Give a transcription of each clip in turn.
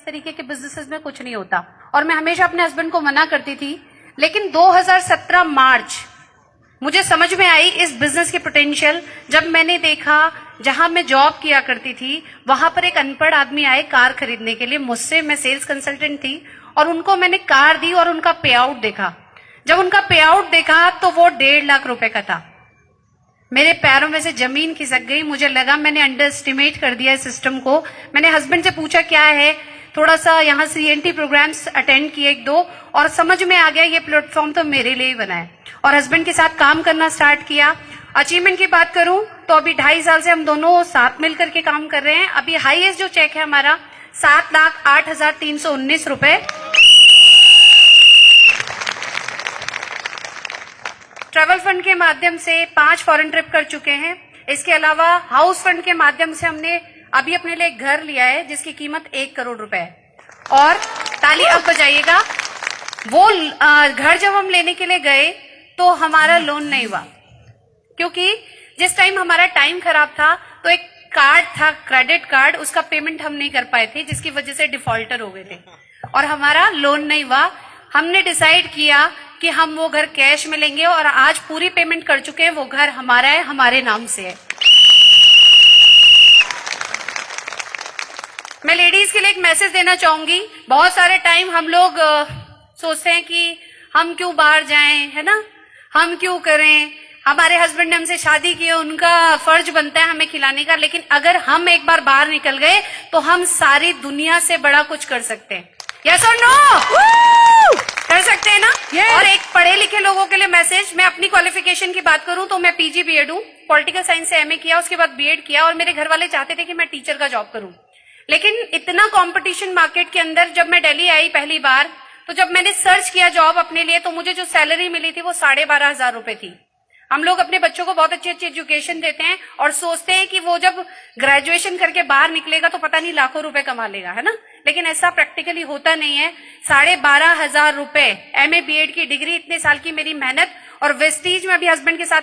इस तरीके के बिजनेसेस में कुछ नहीं होता, और मैं हमेशा अपने हस्बैंड को मना करती थी। लेकिन 2017 मार्च मुझे समझ में आई इस बिजनेस की पोटेंशियल, जब मैंने देखा जहां मैं जॉब किया करती थी वहां पर एक अनपढ़ आदमी आए कार खरीदने के लिए मुझसे, मैं सेल्स कंसल्टेंट थी, और उनको मैंने कार दी और उनका पे आउट देखा। जब उनका पे आउट देखा तो वो 1.5 लाख रुपए का था। मेरे पैरों में से जमीन खिसक गई, मुझे लगा मैंने अंडर एस्टिमेट कर दिया इस सिस्टम को। मैंने हस्बैंड से पूछा क्या है, थोड़ा सा यहाँ CNT प्रोग्राम्स अटेंड किए 1-2, और समझ में आ गया ये प्लेटफॉर्म तो मेरे लिए ही बना है, और हस्बैंड के साथ काम करना स्टार्ट किया। अचीवमेंट की बात करूं तो अभी 2.5 साल से हम दोनों साथ मिलकर के काम कर रहे हैं। अभी हाईएस्ट जो चेक है हमारा 7,08,319 रुपए। ट्रैवल फंड के माध्यम से 5 फॉरेन ट्रिप कर चुके हैं। इसके अलावा हाउस फंड के माध्यम से हमने अभी अपने लिए एक घर लिया है जिसकी कीमत 1 करोड़ रुपए है। और ताली अब बजाइएगा, वो घर जब हम लेने के लिए गए तो हमारा लोन नहीं हुआ, क्योंकि जिस टाइम हमारा टाइम खराब था तो एक कार्ड था, क्रेडिट कार्ड, उसका पेमेंट हम नहीं कर पाए थे, जिसकी वजह से डिफॉल्टर हो गए थे और हमारा लोन नहीं हुआ। हमने डिसाइड किया कि हम वो घर कैश में लेंगे, और आज पूरी पेमेंट कर चुके हैं। वो घर हमारा है, हमारे नाम से है। मैं लेडीज के लिए एक मैसेज देना चाहूंगी। बहुत सारे टाइम हम लोग सोचते हैं कि हम क्यों बाहर जाएं, है ना, हम क्यों करें, हमारे हस्बैंड ने हमसे शादी की है, उनका फर्ज बनता है हमें खिलाने का। लेकिन अगर हम एक बार बाहर निकल गए तो हम सारी दुनिया से बड़ा कुछ कर सकते हैं। यस और नो? कर सकते हैं ना? yes. और एक पढ़े लिखे लोगों के लिए मैसेज, मैं अपनी क्वालिफिकेशन की बात करूं तो मैं PG BEd हूं, पॉलिटिकल साइंस से MA किया, उसके बाद BEd किया, और मेरे घर वाले चाहते थे कि मैं टीचर का जॉब करूं। लेकिन इतना कंपटीशन मार्केट के अंदर, जब मैं दिल्ली आई पहली बार, तो जब मैंने सर्च किया जॉब अपने लिए, तो मुझे जो सैलरी मिली थी वो 12,500 रुपए थी। हम लोग अपने बच्चों को बहुत अच्छी अच्छी एजुकेशन देते हैं और सोचते हैं कि वो जब ग्रेजुएशन करके बाहर निकलेगा तो पता नहीं लाखों रुपए कमा लेगा, है ना, लेकिन ऐसा प्रैक्टिकली होता नहीं है। 12,500 रुपए, MA BEd की डिग्री, इतने साल की मेरी मेहनत, और वेस्टीज में अभी हस्बैंड के साथ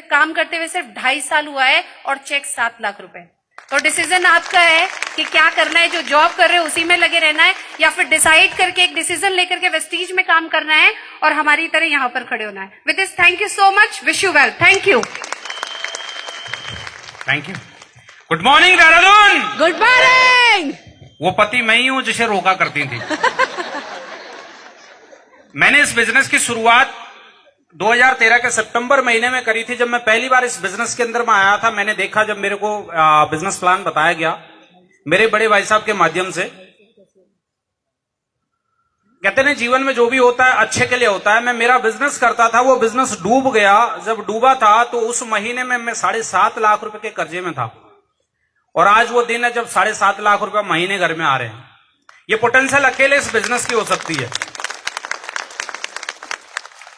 काम करते हुए सिर्फ 2.5 साल हुआ है, और चेक 7 लाख रुपए। तो डिसीजन आपका है कि क्या करना है, जो जॉब कर रहे हो उसी में लगे रहना है, या फिर डिसाइड करके एक डिसीजन लेकर के वेस्टीज में काम करना है और हमारी तरह यहाँ पर खड़े होना है। With this, thank you so much, wish you well, thank you. Thank you. Good morning Dehradun. Good morning. वो पति मैं ही हूं जिसे रोका करती थी। मैंने इस बिजनेस की शुरुआत 2013 के सितंबर महीने में करी थी। जब मैं पहली बार इस बिजनेस के अंदर में आया था, मैंने देखा, जब मेरे को बिजनेस प्लान बताया गया मेरे बड़े भाई साहब के माध्यम से, कहते हैं जीवन में जो भी होता है अच्छे के लिए होता है। मैं मेरा बिजनेस करता था, वो बिजनेस डूब गया। जब डूबा था तो उस महीने में मैं 7.5 लाख रुपए के कर्जे में था, और आज वो दिन है जब 7.5 लाख रुपए महीने घर में आ रहे हैं। ये पोटेंशियल अकेले इस बिजनेस की हो सकती है।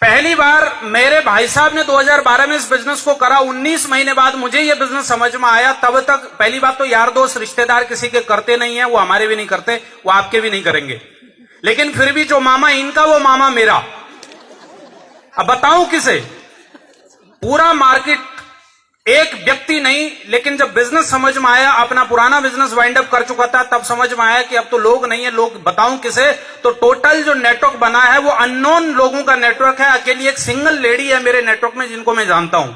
पहली बार मेरे भाई साहब ने 2012 में इस बिजनेस को करा। 19 महीने बाद मुझे ये बिजनेस समझ में आया। तब तक पहली बात तो यार दोस्त रिश्तेदार किसी के करते नहीं है, वो हमारे भी नहीं करते, वो आपके भी नहीं करेंगे। लेकिन फिर भी जो मामा इनका वो मामा मेरा। अब बताऊं किसे? पूरा मार्केट, एक व्यक्ति नहीं। लेकिन जब बिजनेस समझ में आया, अपना पुराना बिजनेस वाइंड अप कर चुका था, तब समझ में आया कि अब तो लोग नहीं है, लोग बताऊं किसे? तो टोटल जो नेटवर्क बना है वो अननोन लोगों का नेटवर्क है। अकेली एक सिंगल लेडी है मेरे नेटवर्क में जिनको मैं जानता हूं,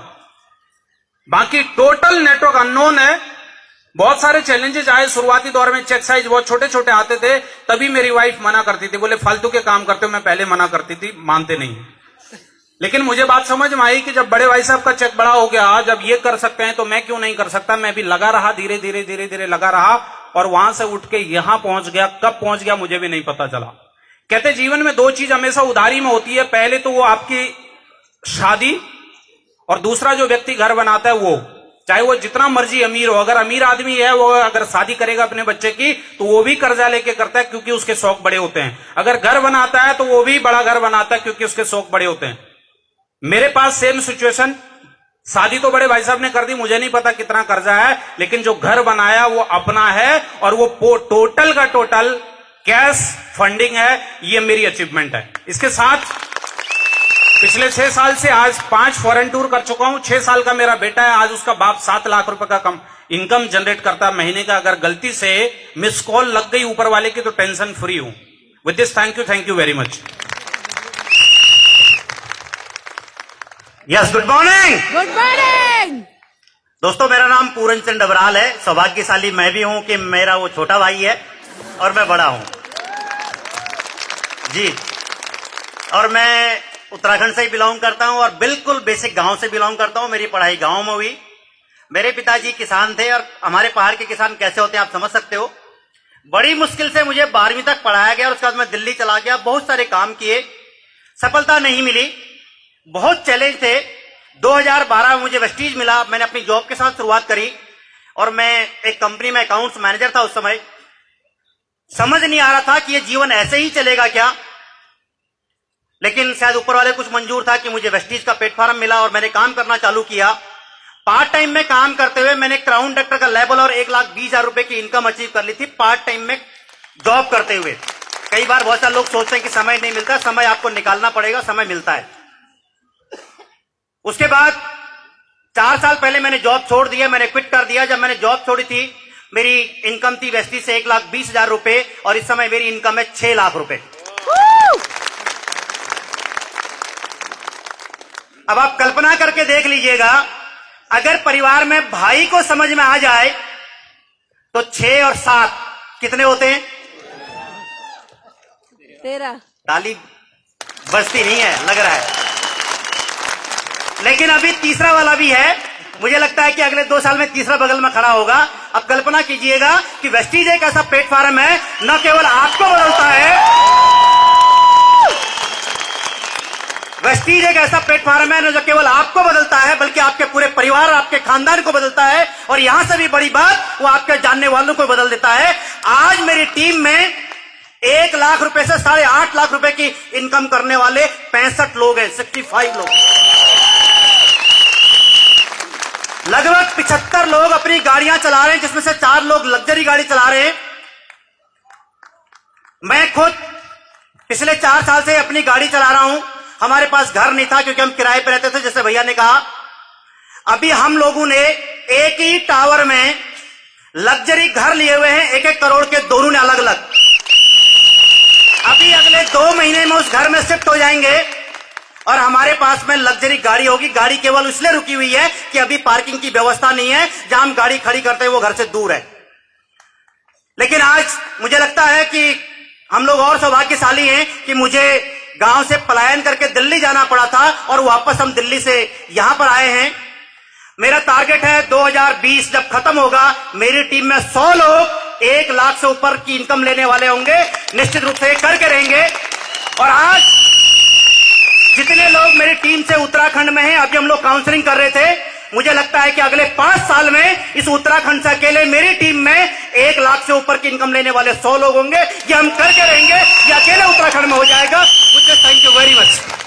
बाकी टोटल नेटवर्क अननोन है। बहुत सारे चैलेंजेस आए शुरुआती दौर में, चेक साइज बहुत छोटे छोटे आते थे, तभी मेरी वाइफ मना करती थी, बोले फालतू के काम करते हो। मैं पहले मना करती थी, मानते नहीं। लेकिन मुझे बात समझ में आई कि जब बड़े भाई साहब का चेक बड़ा हो गया, जब ये कर सकते हैं तो मैं क्यों नहीं कर सकता। मैं भी लगा रहा, धीरे धीरे धीरे धीरे लगा रहा, और वहां से उठ के यहां पहुंच गया। कब पहुंच गया मुझे भी नहीं पता चला। कहते जीवन में 2 चीज हमेशा उधारी में होती है। पहले तो वो आपकी शादी, और दूसरा जो व्यक्ति घर बनाता है वो, चाहे वो जितना मर्जी अमीर हो। अगर अमीर आदमी है, वो अगर शादी करेगा अपने बच्चे की तो वो भी कर्जा लेके करता है, क्योंकि उसके शौक बड़े होते हैं। अगर घर बनाता है तो वो भी बड़ा घर बनाता है, क्योंकि उसके शौक बड़े होते हैं। मेरे पास सेम सिचुएशन। शादी तो बड़े भाई साहब ने कर दी, मुझे नहीं पता कितना कर्जा है, लेकिन जो घर बनाया वो अपना है, और वो टोटल का टोटल कैश फंडिंग है। ये मेरी अचीवमेंट है। इसके साथ पिछले 6 साल से आज 5 फॉरेन टूर कर चुका हूं। 6 साल का मेरा बेटा है, आज उसका बाप 7 लाख रुपए का इनकम जनरेट करता महीने का। अगर गलती से मिस कॉल लग गई ऊपर वाले की तो टेंशन फ्री हूं। With this thank you very much. Yes, good morning. Good morning. दोस्तों, मेरा नाम पूरन चंद डबराल है। सौभाग्यशाली मैं भी हूं कि मेरा वो छोटा भाई है और मैं बड़ा हूं जी। और मैं उत्तराखंड से ही बिलोंग करता हूं और बिल्कुल बेसिक गांव से बिलोंग करता हूं। मेरी पढ़ाई गांव में हुई। मेरे पिताजी किसान थे और हमारे पहाड़ के किसान कैसे होते हैं आप समझ सकते हो। बड़ी मुश्किल से मुझे 12वीं तक पढ़ाया गया और उसके बाद मैं दिल्ली चला गया। बहुत सारे काम किए, सफलता नहीं मिली, बहुत चैलेंज थे। 2012 में मुझे वेस्टीज मिला। मैंने अपनी जॉब के साथ शुरुआत करी और मैं एक कंपनी में अकाउंट्स मैनेजर था उस समय। समझ नहीं आ रहा था कि ये जीवन ऐसे ही चलेगा क्या, लेकिन शायद ऊपर वाले कुछ मंजूर था कि मुझे वेस्टीज का प्लेटफॉर्म मिला और मैंने काम करना चालू किया। पार्ट टाइम में काम करते हुए मैंने क्राउन डॉक्टर का लेवल और 1,20,000 रुपए की इनकम अचीव कर ली थी पार्ट टाइम में जॉब करते हुए। कई बार बहुत सारे लोग सोचते हैं कि समय नहीं मिलता, समय आपको निकालना पड़ेगा, समय मिलता है। उसके बाद 4 साल पहले मैंने जॉब छोड़ दिया, मैंने क्विट कर दिया। जब मैंने जॉब छोड़ी थी मेरी इनकम थी वेस्टीज से 1,20,000 रुपए और इस समय मेरी इनकम है 6 लाख रुपए। अब आप कल्पना करके देख लीजिएगा, अगर परिवार में भाई को समझ में आ जाए तो 6 और 7 कितने होते हैं? 13। ताली बजती नहीं है, लग रहा है। लेकिन अभी तीसरा वाला भी है। मुझे लगता है कि अगले 2 साल में तीसरा बगल में खड़ा होगा। अब कल्पना कीजिएगा कि वेस्टीज एक ऐसा प्लेटफॉर्म है न केवल आपको बदलता है, वेस्टीज एक ऐसा प्लेटफॉर्म है न जो केवल आपको बदलता है बल्कि आपके पूरे परिवार, आपके खानदान को बदलता है। और यहां से भी बड़ी बात, वो आपके जानने वालों को बदल देता है। आज मेरी टीम में 1 लाख रुपए से 8.5 लाख रुपए की इनकम करने वाले 65 लोग हैं, 65 लोग। लगभग 75 लोग अपनी गाड़ियां चला रहे हैं, जिसमें से 4 लोग लग्जरी गाड़ी चला रहे हैं। मैं खुद पिछले 4 साल से अपनी गाड़ी चला रहा हूं। हमारे पास घर नहीं था क्योंकि हम किराए पर रहते थे, जैसे भैया ने कहा। अभी हम लोगों ने एक ही टावर में लग्जरी घर लिए हुए हैं, 1-1 करोड़ के, दोनों ने अलग अलग। अभी अगले 2 महीने में उस घर में शिफ्ट हो जाएंगे और हमारे पास में लग्जरी गाड़ी होगी। गाड़ी केवल इसलिए रुकी हुई है कि अभी पार्किंग की व्यवस्था नहीं है। जहां हम गाड़ी खड़ी करते हैं वो घर से दूर है। लेकिन आज मुझे लगता है कि हम लोग और सौभाग्यशाली हैं कि मुझे गांव से पलायन करके दिल्ली जाना पड़ा था और वापस हम दिल्ली से यहां पर आए हैं। मेरा टारगेट है 2020 जब खत्म होगा मेरी टीम में 100 लोग 1 लाख से ऊपर की इनकम लेने वाले होंगे। निश्चित रूप से करके रहेंगे। और आज जितने लोग मेरी टीम से उत्तराखंड में हैं, अभी हम लोग काउंसलिंग कर रहे थे, मुझे लगता है कि अगले 5 साल में इस उत्तराखंड से अकेले मेरी टीम में 1 लाख से ऊपर की इनकम लेने वाले 100 लोग होंगे। ये हम करके रहेंगे, ये अकेले उत्तराखंड में हो जाएगा। मुझे थैंक यू वेरी मच।